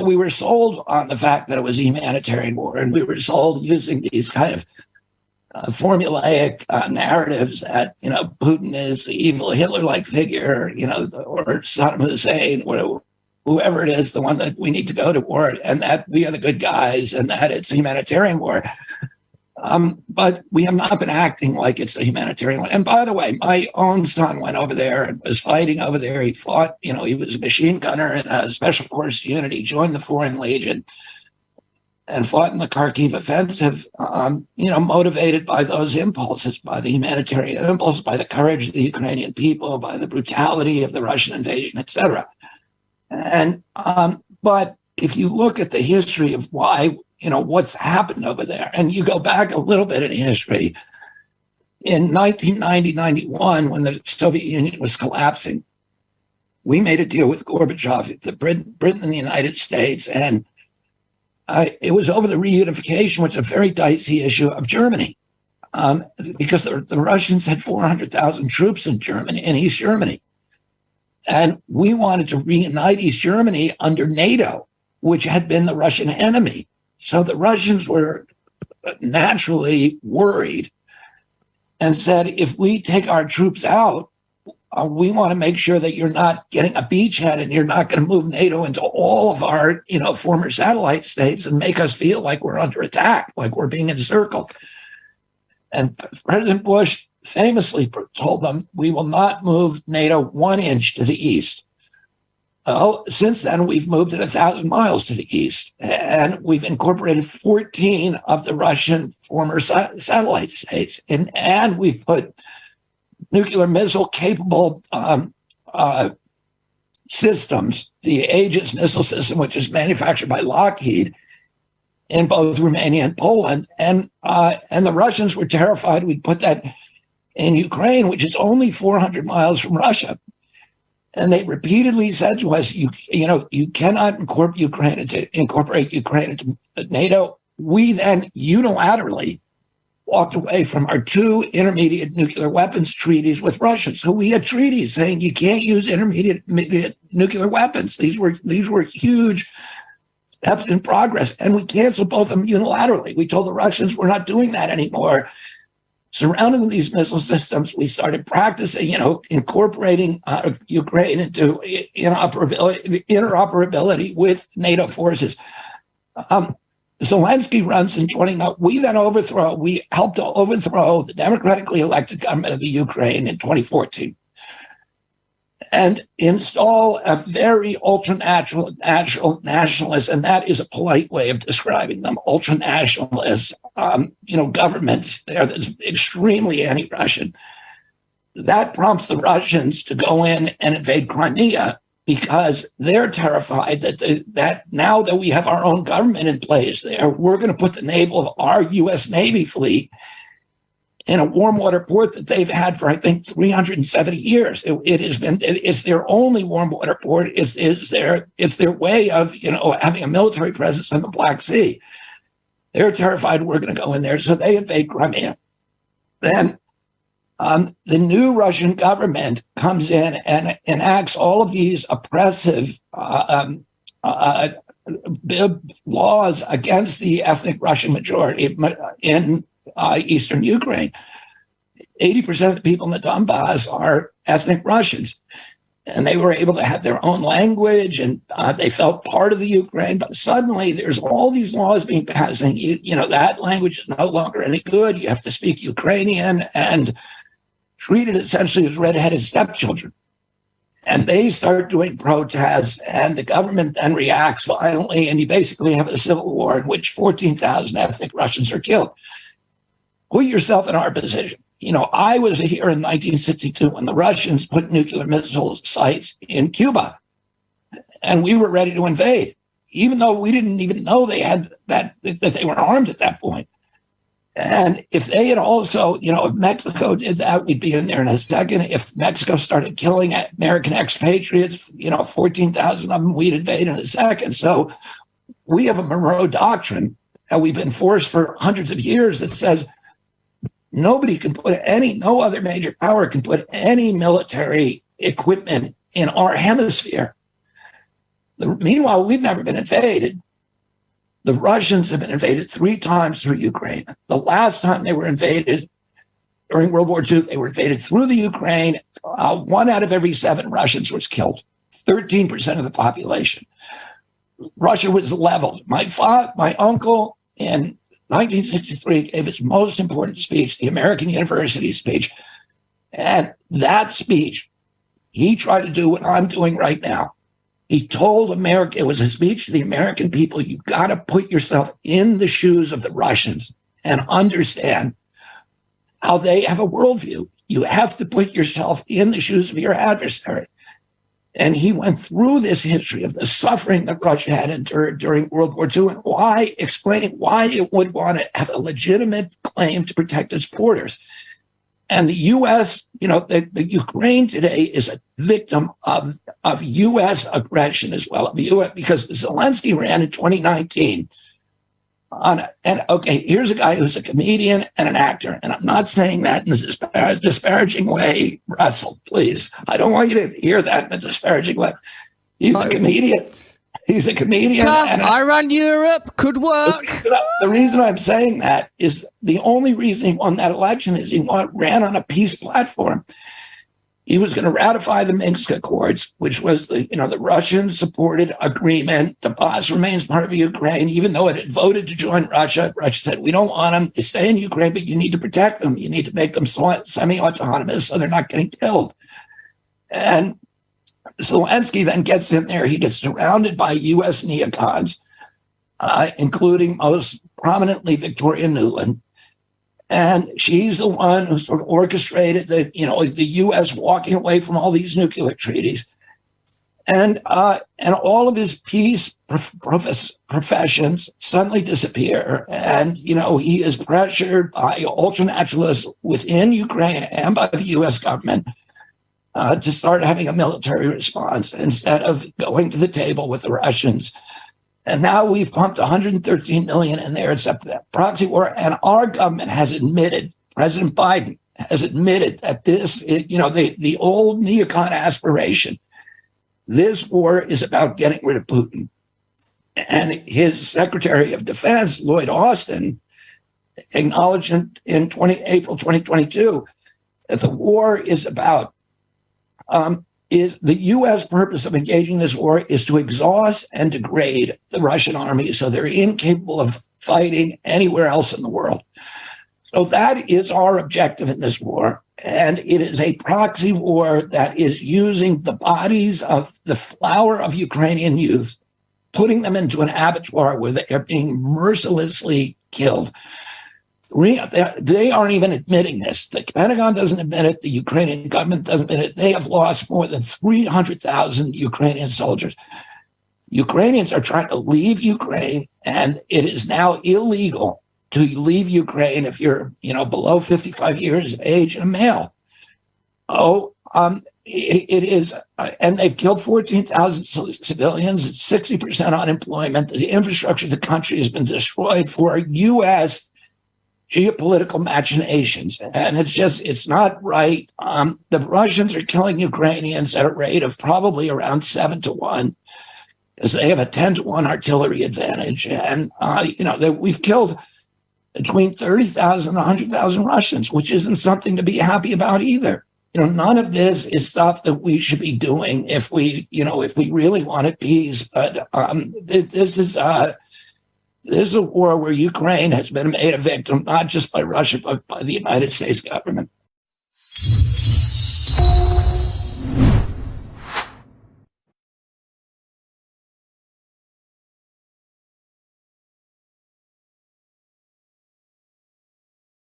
we were sold on the fact that it was a humanitarian war, and we were sold using these kind of formulaic narratives that, Putin is the evil Hitler-like figure, or Saddam Hussein, or whoever it is, the one that we need to go to war, and that we are the good guys, and that it's a humanitarian war. But we have not been acting like it's a humanitarian one. And by the way, my own son went over there and was fighting over there. He fought, he was a machine gunner in a special force unit. He joined the Foreign Legion and fought in the Kharkiv offensive, motivated by those impulses, by the humanitarian impulse, by the courage of the Ukrainian people, by the brutality of the Russian invasion, etc. And but if you look at the history of why, what's happened over there, and you go back a little bit in history, in 1990-91, when the Soviet Union was collapsing, we made a deal with Gorbachev, Britain and the United States, and it was over the reunification, which is a very dicey issue of Germany, because the Russians had 400,000 troops in Germany, in East Germany. And we wanted to reunite East Germany under NATO, which had been the Russian enemy. So the Russians were naturally worried and said, if we take our troops out, we want to make sure that you're not getting a beachhead and you're not going to move NATO into all of our, former satellite states and make us feel like we're under attack, like we're being encircled. And President Bush famously told them, we will not move NATO 1 inch to the east. Well, since then, we've moved it 1,000 miles to the east, and we've incorporated 14 of the Russian former satellite states, and we've put nuclear missile capable systems, the Aegis missile system, which is manufactured by Lockheed, in both Romania and Poland. And the Russians were terrified we'd put that in Ukraine, which is only 400 miles from Russia. And they repeatedly said to us, you cannot incorporate Ukraine into NATO. We then unilaterally walked away from our 2 intermediate nuclear weapons treaties with Russia. So we had treaties saying you can't use intermediate nuclear weapons. These were huge steps in progress, and we canceled both of them unilaterally. We told the Russians we're not doing that anymore. Surrounding these missile systems, we started practicing, incorporating Ukraine into interoperability with NATO forces. Zelensky runs in 2019. We helped to overthrow the democratically elected government of the Ukraine in 2014 and install a very nationalist, and that is a polite way of describing them, ultra-nationalist, governments there that's extremely anti-Russian. That prompts the Russians to go in and invade Crimea because they're terrified that now that we have our own government in place there, we're going to put the naval of our U.S. Navy fleet in a warm water port that they've had for, I think, 370 years. It's their only warm water port. It's their way of, having a military presence in the Black Sea. They're terrified we're going to go in there, so they invade Crimea. Then the new Russian government comes in and enacts all of these oppressive laws against the ethnic Russian majority in eastern Ukraine. 80% of the people in the Donbass are ethnic Russians, and they were able to have their own language, and they felt part of the Ukraine. But suddenly, there's all these laws being passed saying, that language is no longer any good. You have to speak Ukrainian, and treated essentially as redheaded stepchildren. And they start doing protests, and the government then reacts violently, and you basically have a civil war in which 14,000 ethnic Russians are killed. Put yourself in our position. I was here in 1962 when the Russians put nuclear missile sites in Cuba, and we were ready to invade, even though we didn't even know they had that they were armed at that point. And if they had also, if Mexico did that, we'd be in there in a second. If Mexico started killing American expatriates, 14,000 of them, we'd invade in a second. So we have a Monroe Doctrine that we've been forced for hundreds of years that says no other major power can put any military equipment in our hemisphere. Meanwhile, we've never been invaded. The Russians have been invaded 3 times through Ukraine. The last time they were invaded during World War II, they were invaded through the Ukraine. 1 out of every 7 Russians was killed, 13% of the population. Russia was leveled. My uncle in 1963 gave his most important speech, the American University speech. And that speech, he tried to do what I'm doing right now. He told America, it was a speech to the American people, you got to put yourself in the shoes of the Russians and understand how they have a worldview. You have to put yourself in the shoes of your adversary. And he went through this history of the suffering that Russia had endured during World War II and why, explaining why it would want to have a legitimate claim to protect its borders. And the U.S., the Ukraine today is a victim of U.S. aggression as well, because Zelensky ran in 2019 here's a guy who's a comedian and an actor, and I'm not saying that in a disparaging way, Russell, please. I don't want you to hear that in a disparaging way. He's a comedian. He's a comedian. I run Europe. Could work. The reason I'm saying that is the only reason he won that election is he ran on a peace platform. He was going to ratify the Minsk Accords, which was the Russian-supported agreement. The Donbass remains part of Ukraine, even though it had voted to join Russia. Russia said, we don't want them. They stay in Ukraine, but you need to protect them. You need to make them semi-autonomous so they're not getting killed. And Zelensky then gets in there. He gets surrounded by U.S. neocons, including most prominently Victoria Nuland. And she's the one who sort of orchestrated the U.S. walking away from all these nuclear treaties. And all of his peace professions suddenly disappear. And, he is pressured by ultranationalists within Ukraine and by the U.S. government to start having a military response instead of going to the table with the Russians. And now we've pumped 113 million in there. It's a proxy war. And our government has admitted, President Biden has admitted that this is, the old neocon aspiration. This war is about getting rid of Putin. And his Secretary of Defense, Lloyd Austin, acknowledged in April 2022 that the war is about the U.S. purpose of engaging this war is to exhaust and degrade the Russian army so they're incapable of fighting anywhere else in the world. So that is our objective in this war. And it is a proxy war that is using the bodies of the flower of Ukrainian youth, putting them into an abattoir where they are being mercilessly killed. They aren't even admitting this. The Pentagon doesn't admit it. The Ukrainian government doesn't admit it. They have lost more than 300,000 Ukrainian soldiers. Ukrainians are trying to leave Ukraine, and it is now illegal to leave Ukraine if you're, below 55 years of age and a male. It is, and they've killed 14,000 civilians. It's 60% unemployment. The infrastructure of the country has been destroyed for U.S. geopolitical machinations. And it's not right. The Russians are killing Ukrainians at a rate of probably around 7-1, because they have a 10-1 artillery advantage. And, we've killed between 30,000 and 100,000 Russians, which isn't something to be happy about either. None of this is stuff that we should be doing if we really wanted peace. But this is a war where Ukraine has been made a victim, not just by Russia, but by the United States government.